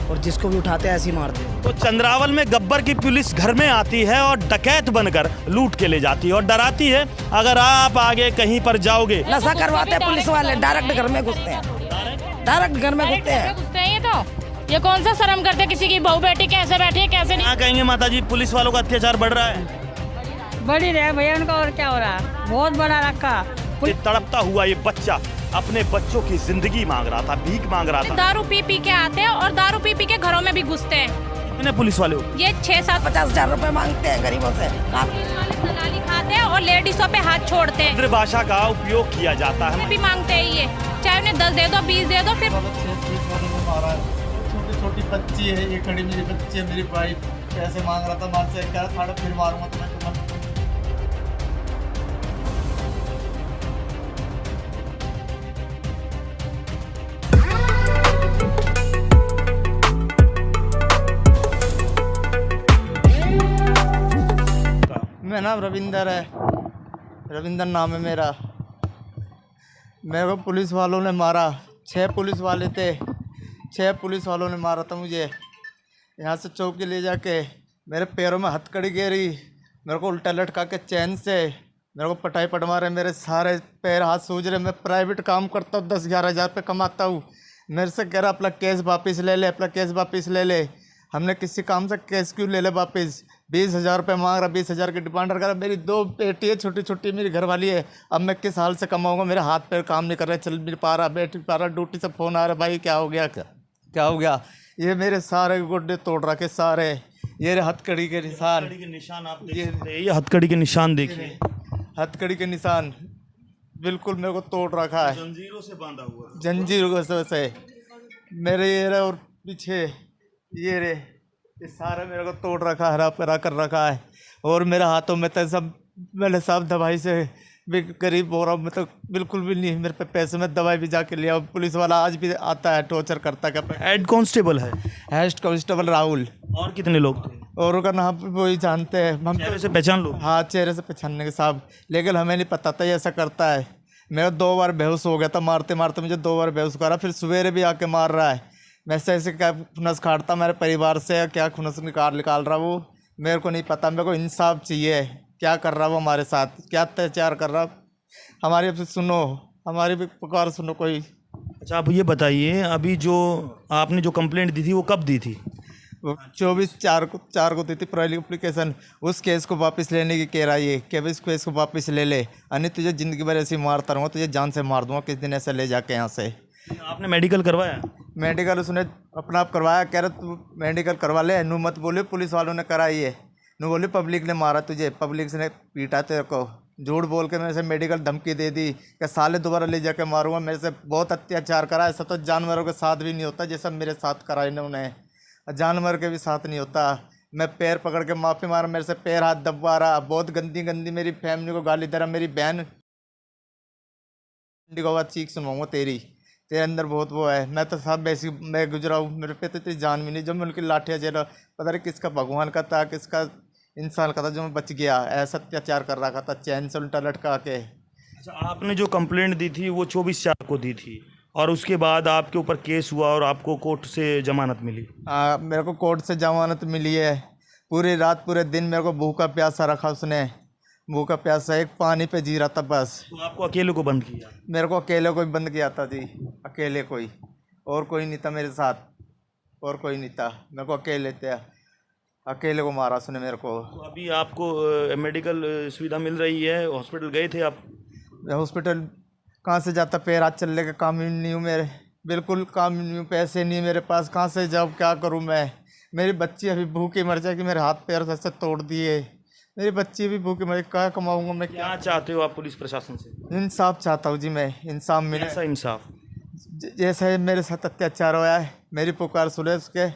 और जिसको भी उठाते हैं ऐसे ही मारते हैं। तो चंद्रावल में गब्बर की पुलिस घर में आती है और डकैत बनकर लूट के ले जाती है और डराती है, अगर आप आगे कहीं पर जाओगे। नशा करवाते हैं पुलिस वाले, डायरेक्ट घर में घुसते हैं, डायरेक्ट घर में घुसते हैं। ये कौन सा शर्म करते किसी की बहू बेटी कैसे बैठी है कैसे नहीं। क्या कहेंगे माता जी, पुलिस वालों का अत्याचार बढ़ रहा है? बढ़ ही रहे भैया, उनका और क्या हो रहा है, बहुत बड़ा रखा। ये तड़पता हुआ ये बच्चा अपने बच्चों की जिंदगी मांग रहा था, भीख मांग रहा था। दारू पी पी के आते हैं और दारू पी पी के घरों में भी घुसते हैं। कितने पुलिस वाले हो? ये 6-7-50,000 रुपए मांगते हैं गरीबों से। दलाली खाते हैं और लेडीजों पे हाथ छोड़ते हैं। केंद्र भाषा का उपयोग किया जाता है। भी मांगते हैं ये, चाहे उन्हें 10 दे दो 20 दे दो। फिर छोटी छोटी बच्ची है, ये खड़ी मेरी बच्ची है, मेरी वाइफ पैसे मांग रहा था, मार से कह रहा था फिर मारूंगा तुम्हें। मेरा नाम रविंदर है, रविंदर नाम है मेरा। मेरे को पुलिस वालों ने मारा, 6 पुलिस वाले थे, 6 पुलिस वालों ने मारा था मुझे। यहाँ से चौकी ले जाके मेरे पैरों में हथकड़ी गिरी, मेरे को उल्टा लटका के चैन से मेरे को पटाई पट मारे, मेरे सारे पैर हाथ सूज रहे। मैं प्राइवेट काम करता हूँ, 10-11 हज़ार रुपये कमाता हूँ। मेरे से कह रहा अपना केस वापस ले ले, अपना केस वापस ले ले। हमने किसी काम से केस क्यों ले ले वापस? 20,000 रुपये मांग रहा, 20,000 की डिमांड कर रहा। मेरी 2 बेटी है, छोटी छोटी मेरी घरवाली है। अब मैं किस हाल से कमाऊंगा? मेरे हाथ पैर काम नहीं कर रहे, चल नहीं पा रहा, बैठ नहीं पा रहा। ड्यूटी से फ़ोन आ रहा, भाई क्या हो गया, क्या हो गया? ये मेरे सारे गोड्डे तोड़ रखे सारे। ये हथकड़ी के निशान, आप ये हथकड़ी के निशान देखिए, हथकड़ी के निशान बिल्कुल मेरे को तोड़ रखा है, जंजीरों से बांधा हुआ, जंजीरों से। मेरे ये रहे और पीछे ये रे, ये सारा मेरे को तोड़ रखा, हरा परा कर रखा है। और मेरे हाथों में तो सब, मैंने सब दवाई से भी गरीब हो रहा हूँ मैं तो, बिल्कुल भी नहीं मेरे पे पैसे में दवाई भी जाके लिया। पुलिस वाला आज भी आता है, टॉर्चर करता है। हेड कांस्टेबल है, हेड कांस्टेबल राहुल। और कितने लोग थे? और उनका नाम वही जानते हैं हम, चेहरे से पहचान लो? हाँ, चेहरे से पहचानने के साहब, लेकिन हमें नहीं पता था ये ऐसा करता है। मेरा 2 बार बेहोश हो गया था, मारते मारते मुझे 2 बार बेहोश करा, फिर सवेरे भी आके मार रहा है। वैसे ऐसे क्या खुनस खाड़ता मेरे परिवार से, क्या खुनस निकाल रहा वो मेरे को नहीं पता। मेरे को इंसाफ चाहिए, क्या कर रहा वो हमारे साथ, क्या अत्याचार कर रहा। हमारी भी सुनो, हमारी भी पुकार सुनो कोई। अच्छा, आप ये बताइए, अभी जो आपने जो कंप्लेंट दी थी वो कब दी थी? 24/4 को दी थी पहली एप्लीकेशन। उस केस को वापस लेने की कह रहा है ये, कि इस केस को वापस ले ले, अन्य तुझे ज़िंदगी भर ऐसे मारता रहूँगा, तुझे जान से मार दूँगा किस दिन ऐसे ले जाके यहाँ से। आपने मेडिकल करवाया? मेडिकल उसने अपना आप करवाया, कह रहा तू मेडिकल करवा ले, नू मत बोले पुलिस वालों ने कराई है, नू बोले पब्लिक ने मारा तुझे, पब्लिक ने पीटा तेरे को। झूठ बोल के मेरे से मेडिकल धमकी दे दी कि साले दोबारा ले जाके मारूंगा। मेरे से बहुत अत्याचार करा। ऐसा तो जानवरों के साथ भी नहीं होता जैसा मेरे साथ करा इन्होंने, जानवर के भी साथ नहीं होता। मैं पैर पकड़ के माफ़ी मारा, मेरे से पैर हाथ दबवा रहा, बहुत गंदी गंदी मेरी फैमिली को गाली दे रहा। मेरी बहन को चीख सुनवाऊँगा तेरे अंदर बहुत वो है। मैं तो सब ऐसी मैं गुजरा हूँ, मेरे पे तो इतनी जान भी नहीं। जो मैं उनकी लाठियाँ जेल, पता नहीं किसका भगवान का था किसका इंसान का था जो मैं बच गया। ऐसा अत्याचार कर रखा था, चैन से उल्टा लटका के। अच्छा, आपने जो कंप्लेंट दी थी वो 24/4 को दी थी और उसके बाद आपके ऊपर केस हुआ और आपको कोर्ट से जमानत मिली? हाँ, मेरे को कोर्ट से जमानत मिली है। पूरी रात पूरे दिन मेरे को भूखा प्यासा रखा उसने, भूखा प्यासा, एक पानी पे जी रहा था बस। तो आपको अकेले को बंद किया? मेरे को अकेले को ही बंद किया था जी, अकेले कोई, और कोई नहीं था मेरे साथ, और कोई नहीं था। मेरे को अकेले को मारा उसने मेरे को। तो अभी आपको मेडिकल सुविधा मिल रही है? हॉस्पिटल गए थे आप? हॉस्पिटल कहाँ से जाता, पैर हाथ चलने के काम ही नहीं हूँ मेरे, बिल्कुल काम ही नहीं हूँ। पैसे नहीं मेरे पास, कहाँ से जाऊँ, क्या करूँ मैं? मेरी बच्ची अभी भूखी मर जाएगी, मेरे हाथ पैर ऐसे तोड़ दिए। मेरी बच्ची भी भूखी मर, क्या कमाऊँगा मैं? क्या चाहते हो आप पुलिस प्रशासन से? इंसाफ चाहता हूँ जी मैं, इंसाफ मिले। ऐसा इंसाफ जैसे मेरे साथ अत्याचार हुआ है, मेरी पुकार सुने, उसके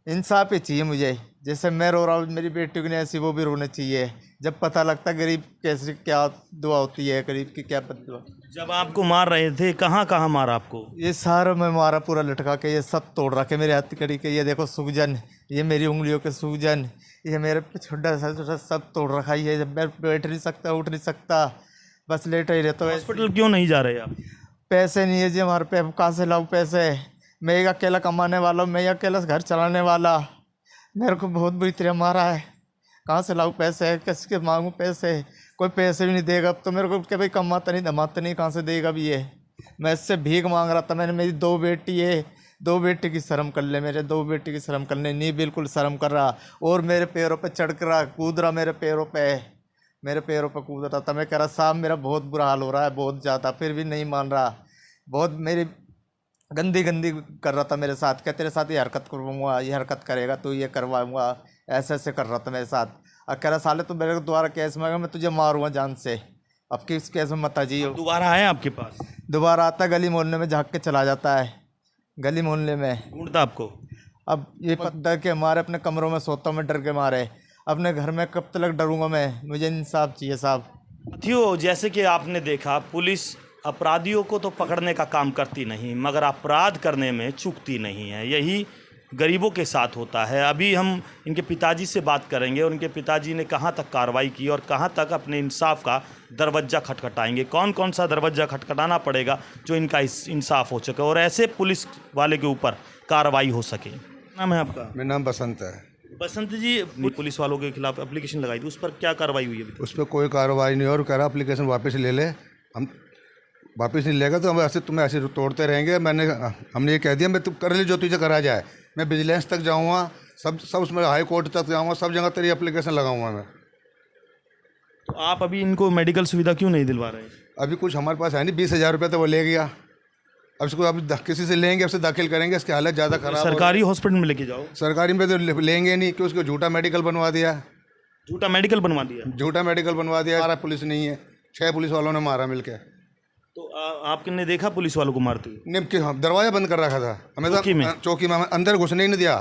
इंसाफ ही चाहिए मुझे। जैसे मैं रो रहा हूँ, मेरी बेटी की नहीं ऐसी वो भी रोने चाहिए। जब पता लगता गरीब कैसे क्या दुआ होती है, गरीब की क्या दुआ। जब आपको मार रहे थे कहाँ कहाँ मारा आपको? ये सारा मैं मारा पूरा लटका के, ये सब तोड़ रखे मेरे हाथ कड़ी के। ये देखो सूजन, ये मेरी उंगलियों के सूजन, ये मेरे छोटा सा सब तोड़ रखा है। जब मैं बैठ नहीं सकता, उठ नहीं सकता, बस लेटा ही रहता हूँ। हॉस्पिटल क्यों नहीं जा रहे आप? पैसे नहीं है जी हमारे पे, कहाँ से लाऊं पैसे? मैं एक अकेला कमाने वाला हूँ, मैं अकेला घर चलाने वाला। मेरे को बहुत बुरी तरह मारा है। कहाँ से लाऊं पैसे, किसके मांगूं पैसे? कोई पैसे भी नहीं देगा। अब तो मेरे को कि भाई कमाता नहीं धमाता नहीं, कहाँ से देगा भी ये? मैं इससे भीख मांग रहा था। मैंने, मेरी 2 बेटी है, 2 बेटी की शर्म कर ले, मेरे 2 बेटी की शर्म करने नहीं, बिल्कुल शर्म कर रहा। और मेरे पैरों पे चढ़ कर रहा, कूद रहा मेरे पैरों पे कूद रहा था। मैं कह रहा साहब मेरा बहुत बुरा हाल हो रहा है, बहुत ज़्यादा, फिर भी नहीं मान रहा। बहुत मेरी गंदी कर रहा था मेरे साथ। क्या तेरे साथ ये हरकत करवाऊँगा, ये हरकत करेगा तो ये करवाऊँगा, ऐसे कर रहा था मेरे साथ। और कह रहा साले तू मेरे को दोबारा केस मांगा, मैं तुझे मारूंगा जान से। अब किस केस में मत आजिए। दोबारा आए आपके पास? दोबारा आता, गली मोहल्ले में झाँक के चला जाता है, गली मोहल्ले में ढूंढता आपको। अब ये डर के मारे अपने कमरों में सोता हूँ मैं, डर के मारे। अपने घर में कब तक डरूंगा मैं? मुझे इंसाफ चाहिए साहब। साथियों, जैसे कि आपने देखा, पुलिस अपराधियों को तो पकड़ने का काम करती नहीं, मगर अपराध करने में चूकती नहीं है। यही गरीबों के साथ होता है। अभी हम इनके पिताजी से बात करेंगे और इनके पिताजी ने कहां तक कार्रवाई की और कहां तक अपने इंसाफ का दरवाज़ा खटखटाएंगे, कौन कौन सा दरवाज़ा खटखटाना पड़ेगा जो इनका इंसाफ हो सके और ऐसे पुलिस वाले के ऊपर कार्रवाई हो सके। नाम है आपका? मेरा नाम बसंत है। बसंत जी, पुलिस वालों के खिलाफ एप्लीकेशन लगाई थी, उस पर क्या कार्रवाई हुई है? उस पर कोई कार्रवाई नहीं, और कह रहा एप्लीकेशन वापस ले ले। हम वापस नहीं लेगा तो हम ऐसे तुम्हें ऐसे तोड़ते रहेंगे। हमने ये कह दिया, मैं तुम कर ले जो तुझे करा जाए। मैं विजिलेंस तक जाऊँगा, सब उसमें हाई कोर्ट तक जाऊँगा, सब जगह तेरी एप्लीकेशन लगाऊंगा मैं। तो आप अभी इनको मेडिकल सुविधा क्यों नहीं दिलवा रहे? अभी कुछ हमारे पास है नहीं, 20,000 रुपये तो वो ले गया। अब इसको अब किसी से लेंगे, उससे दाखिल करेंगे, इसकी हालत ज़्यादा खराब। सरकारी हॉस्पिटल में लेके जाओ। सरकारी में तो लेंगे नहीं, कि उसको झूठा मेडिकल बनवा दिया। झूठा मेडिकल बनवा दिया। हमारा पुलिस नहीं है, 6 पुलिस वालों ने मारा मिलके। तो आपने देखा पुलिस वालों को मारते हुए? निम के दरवाजा बंद कर रखा था हमें, चौकी में अंदर घुसने ही नहीं दिया।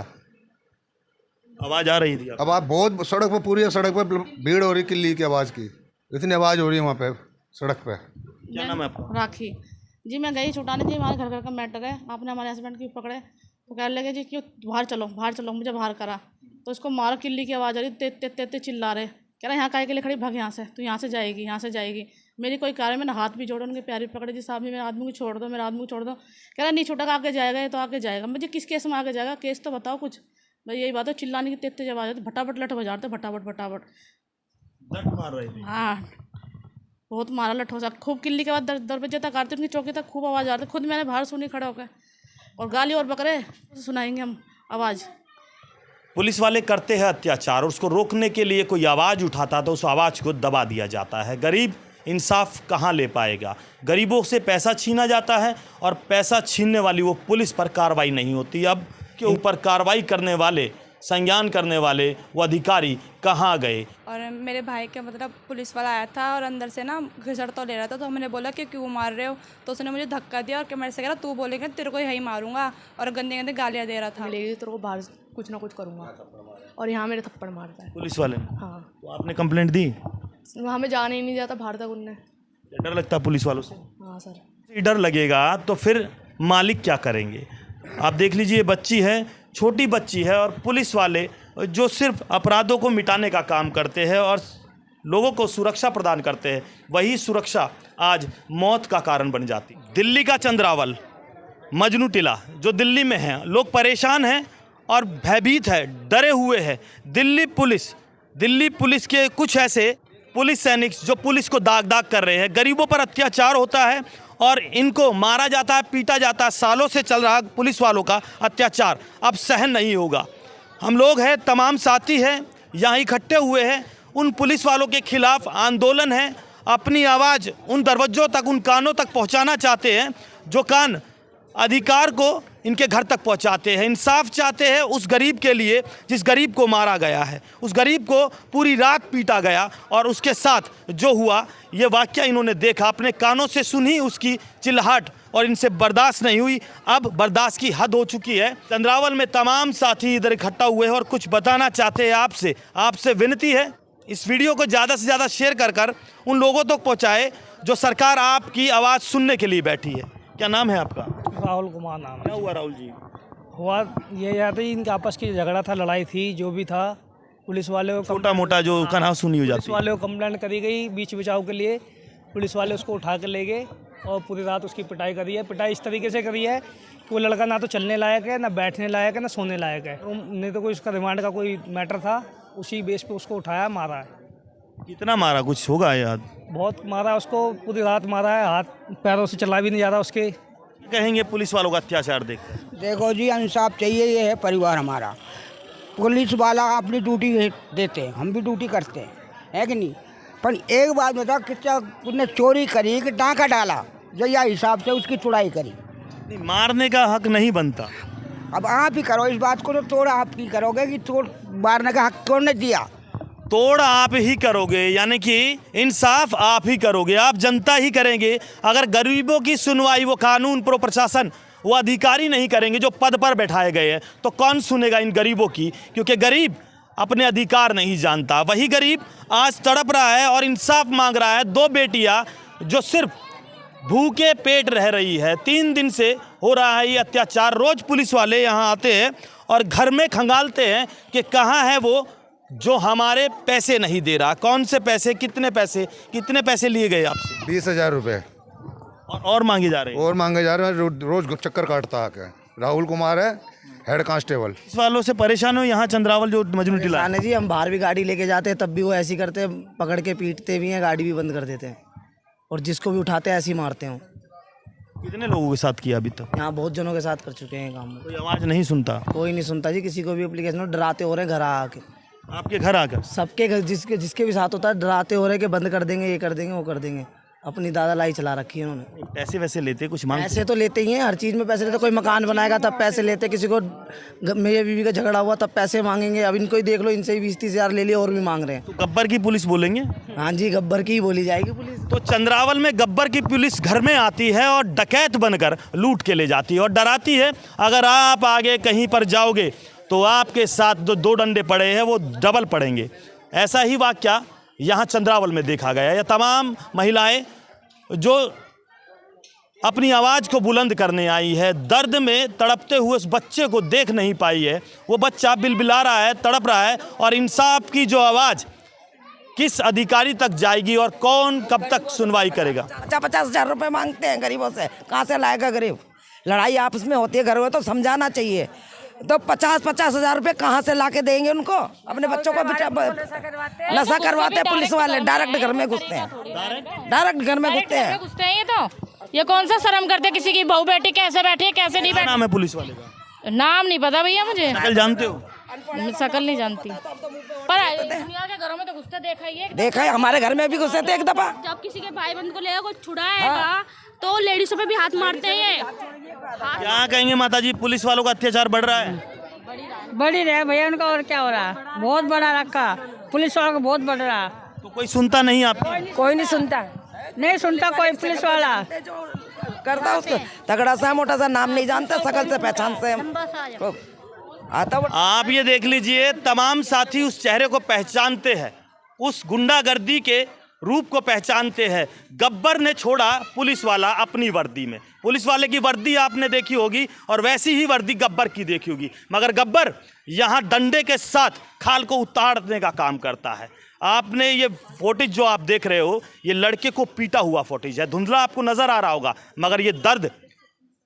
आवाज़ आ रही थी? अब आप बहुत सड़क पर, पूरी सड़क पर भीड़ हो रही, किल्ली की आवाज़ की, इतनी आवाज़ हो रही है वहाँ पे सड़क पे। क्या नाम है आपका? राखी जी। मैं गई छुटाने थी, हमारे घर का मैटर है। आपने हमारे हस्बैंड की पकड़े तो कह लगे जी क्यों बाहर चलो, मुझे बाहर करा। तो उसको मारो, किल्ली की आवाज़ आ रही, ते चिल्ला रहे। कह रहा यहाँ काहे के लिए खड़ी, भाग यहाँ से, तू यहाँ से जाएगी। मेरी कोई कार्य, मैंने हाथ भी जोड़ा, उनके प्यारे पकड़े जी साहब, मेरे आदमी को छोड़ दो। कह रहा नहीं छोटा, आगे जाएगा ये तो आगे जाएगा। मुझे किस केस में आगे जाएगा? केस तो बताओ कुछ। भाई यही बात है, चिल्लाने की तेज आवाज़ आती, फटाफट लठ बजाते, फटाफट। मार रहे थे? हाँ, बहुत मारा लठों से। खूब किल्ली के बाद दरवाजे तक आते, उनकी चौकी तक खूब आवाज़ आ रही। खुद मैंने बाहर सुनी खड़ा होकर, और गाली और बकरे सुनाएंगे हम आवाज़। पुलिस वाले करते हैं अत्याचार, उसको रोकने के लिए कोई आवाज़ उठाता तो उस आवाज़ को दबा दिया जाता है। गरीब इंसाफ कहाँ ले पाएगा? गरीबों से पैसा छीना जाता है और पैसा छीनने वाली वो पुलिस पर कार्रवाई नहीं होती। अब के ऊपर कार्रवाई करने वाले, संज्ञान करने वाले वो अधिकारी कहाँ गए? और मेरे भाई के मतलब पुलिस वाला आया था और अंदर से ना घिसड़ तो ले रहा था। तो मैंने बोला कि क्यों मार रहे हो? तो उसने मुझे धक्का दिया और कैमरे से कह रहा तू बोलेगा तेरे को यही मारूंगा, और गंदे गालियाँ दे रहा था। मिलेगी तेरे को बाहर कुछ ना कुछ करूँगा, और यहाँ मेरे थप्पड़ मारता है पुलिस वाले। हाँ, तो आपने कंप्लेंट दी? वहाँ में जाने ही नहीं दिया था बाहर तक उनने। डर लगता पुलिस वालों से? हाँ सर। डर लगेगा तो फिर मालिक क्या करेंगे? आप देख लीजिए, बच्ची है, छोटी बच्ची है, और पुलिस वाले जो सिर्फ अपराधों को मिटाने का काम करते हैं और लोगों को सुरक्षा प्रदान करते हैं, वही सुरक्षा आज मौत का कारण बन जाती। दिल्ली का चंद्रावल, मजनू टीला जो दिल्ली में है, लोग परेशान हैं और भयभीत है, डरे हुए हैं। दिल्ली पुलिस के कुछ ऐसे पुलिस सैनिक जो पुलिस को दाग कर रहे हैं, गरीबों पर अत्याचार होता है और इनको मारा जाता है, पीटा जाता है। सालों से चल रहा पुलिस वालों का अत्याचार अब सहन नहीं होगा। हम लोग हैं, तमाम साथी हैं, यहाँ इकट्ठे हुए हैं, उन पुलिस वालों के खिलाफ आंदोलन है। अपनी आवाज़ उन दरवाज़ों तक, उन कानों तक पहुँचाना चाहते हैं जो कान अधिकार को इनके घर तक पहुंचाते हैं। इंसाफ चाहते हैं उस गरीब के लिए जिस गरीब को मारा गया है, उस गरीब को पूरी रात पीटा गया, और उसके साथ जो हुआ ये वाकया इन्होंने देखा, अपने कानों से सुनी उसकी चिल्लाहट, और इनसे बर्दाश्त नहीं हुई। अब बर्दाश्त की हद हो चुकी है। चंद्रावल में तमाम साथी इधर इकट्ठा हुए हैं और कुछ बताना चाहते हैं आपसे विनती है, इस वीडियो को ज़्यादा से ज़्यादा शेयर कर उन लोगों तक पहुँचाए जो सरकार आपकी आवाज़ सुनने के लिए बैठी है। क्या नाम है आपका? राहुल कुमार नाम है। क्या हुआ राहुल जी? हुआ ये याद है, इनके आपस की झगड़ा था, लड़ाई थी, जो भी था। पुलिस वाले को छोटा मोटा जो कहा सुनी हो जाती है। पुलिस वाले को कंप्लेंट करी गई बीच बचाव के लिए। पुलिस वाले उसको उठा के ले गए और पूरी रात उसकी पिटाई करी है। पिटाई इस तरीके से करी है कि वो लड़का ना तो चलने लायक है, ना बैठने लायक है, ना सोने लायक है। नहीं तो कोई उसका रिमांड का कोई मैटर था, उसी बेस पे उसको उठाया, मारा है। कितना मारा, कुछ होगा याद? बहुत मारा उसको, पूरी रात मारा है, हाथ पैरों से चला भी नहीं जा रहा उसके। कहेंगे पुलिस वालों का अत्याचार देख? देखो जी, इंसाफ चाहिए, ये है परिवार हमारा। पुलिस वाला अपनी ड्यूटी देते हैं, हम भी ड्यूटी करते हैं, है कि नहीं? पर एक बात बता, कितना उसने चोरी करी कि डाका डाला, जो या हिसाब से उसकी चुड़ाई करी। नहीं, मारने का हक नहीं बनता। अब आप ही करो इस बात को, तो तोड़ आप ही करोगे कि तोड़ मारने का हक कौन ने दिया? तोड़ आप ही करोगे, यानी कि इंसाफ आप ही करोगे, आप जनता ही करेंगे। अगर गरीबों की सुनवाई वो कानून प्रो प्रशासन वो अधिकारी नहीं करेंगे जो पद पर बैठाए गए हैं, तो कौन सुनेगा इन गरीबों की? क्योंकि गरीब अपने अधिकार नहीं जानता। वही गरीब आज तड़प रहा है और इंसाफ मांग रहा है। 2 बेटियां जो सिर्फ भूखे पेट रह रही है, 3 दिन से हो रहा है ये अत्याचार। रोज़ पुलिस वाले यहाँ आते हैं और घर में खंगालते हैं कि कहाँ है वो जो हमारे पैसे नहीं दे रहा। कौन से पैसे, कितने पैसे लिए गए आपसे? 20,000 रुपये और मांगे जा रहे हैं? और मांगे जा रहे हैं। रोज चक्कर काटता है। राहुल कुमार है, हेड कांस्टेबल। इस वालों से परेशान हो यहाँ चंद्रावल जो मजनू टिला है जी। हम बाहर भी गाड़ी लेके जाते हैं तब भी वो ऐसी करते हैं, पकड़ के पीटते भी हैं, गाड़ी भी बंद कर देते हैं और जिसको भी उठाते हैं ऐसे ही मारते हैं। कितने लोगों के साथ किया अभी तक? यहाँ बहुत जनों के साथ कर चुके हैं काम। कोई आवाज़ नहीं सुनता? कोई नहीं सुनता जी, किसी को भी एप्लीकेशन डराते हो रहे घर आके। आपके घर आकर? सबके घर, जिसके भी साथ होता है डराते हो रहे कि बंद कर देंगे, ये कर देंगे, वो कर देंगे। अपनी दादा लाई चला रखी है उन्होंने। पैसे वैसे लेते, कुछ मांगते? पैसे तो लेते ही हैं, हर चीज़ में पैसे लेते। कोई मकान बनाएगा तब पैसे लेते, किसी को मेरे बीवी का झगड़ा हुआ तब पैसे मांगेंगे। अब इनको ही देख लो, इनसे ही 20-30 हज़ार ले लिए और भी मांग रहे हैं। तो गब्बर की पुलिस बोलेंगे? हाँ जी, गब्बर की ही बोली जाएगी पुलिस। तो चंद्रावल में गब्बर की पुलिस घर में आती है और डकैत बनकर लूट के ले जाती है और डराती है, अगर आप आगे कहीं पर जाओगे तो आपके साथ जो 2 डंडे पड़े हैं वो डबल पड़ेंगे। ऐसा ही वाकया यहाँ चंद्रावल में देखा गया। यह तमाम महिलाएं जो अपनी आवाज़ को बुलंद करने आई है, दर्द में तड़पते हुए उस बच्चे को देख नहीं पाई है। वो बच्चा बिलबिला रहा है, तड़प रहा है और इंसाफ की जो आवाज़ किस अधिकारी तक जाएगी और कौन कब तक सुनवाई करेगा? 50 हज़ार रुपये मांगते हैं गरीबों से, कहाँ से लाएगा गरीब? लड़ाई आपस में होती है घर में तो समझाना चाहिए। तो 50 हज़ार रुपये कहाँ से ला के देंगे उनको? अपने बच्चों को नशा करवाते हैं पुलिस वाले, डायरेक्ट घर में घुसते हैं, डायरेक्ट घर में घुसते हैं। ये कौन सा शर्म करते हैं? किसी की बहू बेटी कैसे बैठी है, कैसे नहीं बैठी? नाम है पुलिस वाले का? नाम नहीं पता भैया मुझे। शक्ल जानते हो? शक्ल नहीं जानती, पर दुनिया के घरों में तो घुसते देखा है। हमारे घर में भी घुसे थे एक दफा। जब किसी के भाई बंद को लेगा कोई छुड़ाएगा तो लेडीजों पे भी हाथ मारते हैं। क्या कहेंगे माता जी, पुलिस वालों का अत्याचार बढ़ रहा है? बढ़ ही रहा भैया, उनका और क्या हो रहा है? बहुत बड़ा रखा पुलिस वालों का, बहुत बढ़ रहा। तो कोई सुनता नहीं आपको? कोई नहीं सुनता, नहीं सुनता कोई पुलिस वाला। करता उसको तगड़ा सा मोटा सा, नाम नहीं जानता, शकल से पहचान से आता। आप ये देख लीजिए, तमाम साथी उस चेहरे को पहचानते हैं, उस गुंडागर्दी के रूप को पहचानते हैं। गब्बर ने छोड़ा पुलिस वाला अपनी वर्दी में। पुलिस वाले की वर्दी आपने देखी होगी और वैसी ही वर्दी गब्बर की देखी होगी, मगर गब्बर यहाँ डंडे के साथ खाल को उतारने का काम करता है। आपने ये फुटेज जो आप देख रहे हो, ये लड़के को पीटा हुआ फुटेज है। धुंधला आपको नज़र आ रहा होगा, मगर ये दर्द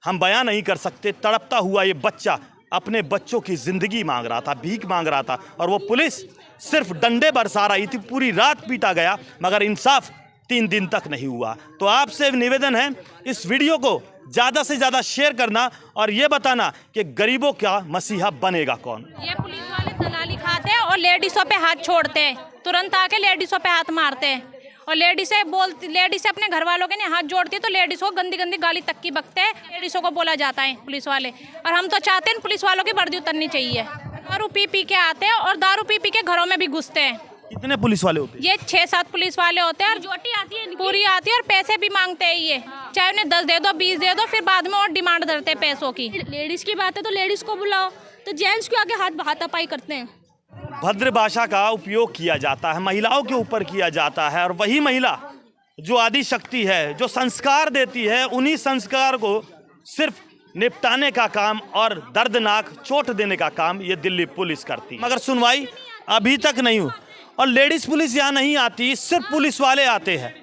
हम बयां नहीं कर सकते। तड़पता हुआ ये बच्चा अपने बच्चों की ज़िंदगी मांग रहा था, भीख मांग रहा था, और वो पुलिस सिर्फ डंडे बरसा रही थी। पूरी रात पीटा गया, मगर इंसाफ 3 दिन तक नहीं हुआ। तो आपसे निवेदन है, इस वीडियो को ज़्यादा से ज़्यादा शेयर करना और ये बताना कि गरीबों का मसीहा बनेगा कौन। ये पुलिस वाले दलाली खाते हैं और लेडीज़ों पे हाथ छोड़ते हैं, तुरंत आके लेडीज़ों पे हाथ मारते हैं और लेडीज़ें अपने घर वालों के हाथ जोड़ती है तो लेडीज़ को गंदी गंदी गाली तक की बकते हैं। लेडीज़ों को बोला जाता है पुलिस वाले, और हम तो चाहते हैं पुलिस वालों की वर्दी उतरनी चाहिए। दारू पी के आते हैं और दारू पी के घरों में भी घुसते हैं। कितने पुलिस वाले होते हैं? ये 6-7 पुलिस वाले होते हैं और जोटी आती है, पूरी आती है और पैसे भी मांगते हैं। ये चाहे उन्हें 10 दे दो, 20 दे दो, फिर बाद में और डिमांड करते हैं पैसों की। लेडीज़ की बात है तो लेडीज़ को बुलाओ, तो जेंट्स क्यों आगे हाथापाई करते हैं? भद्र भाषा का उपयोग किया जाता है, महिलाओं के ऊपर किया जाता है, और वही महिला जो आदि शक्ति है, जो संस्कार देती है, उन्हीं संस्कार को सिर्फ निपटाने का काम और दर्दनाक चोट देने का काम ये दिल्ली पुलिस करती है। मगर सुनवाई अभी तक नहीं हुई और लेडीज़ पुलिस यहाँ नहीं आती, सिर्फ पुलिस वाले आते हैं।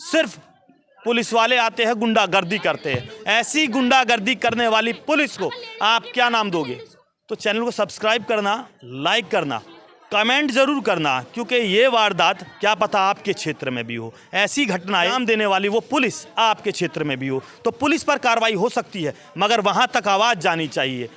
सिर्फ पुलिस वाले आते हैं, गुंडागर्दी करते हैं। ऐसी गुंडागर्दी करने वाली पुलिस को आप क्या नाम दोगे? तो चैनल को सब्सक्राइब करना, लाइक करना, कमेंट जरूर करना, क्योंकि ये वारदात क्या पता आपके क्षेत्र में भी हो। ऐसी घटनाएं नाम देने वाली वो पुलिस आपके क्षेत्र में भी हो, तो पुलिस पर कार्रवाई हो सकती है, मगर वहां तक आवाज़ जानी चाहिए।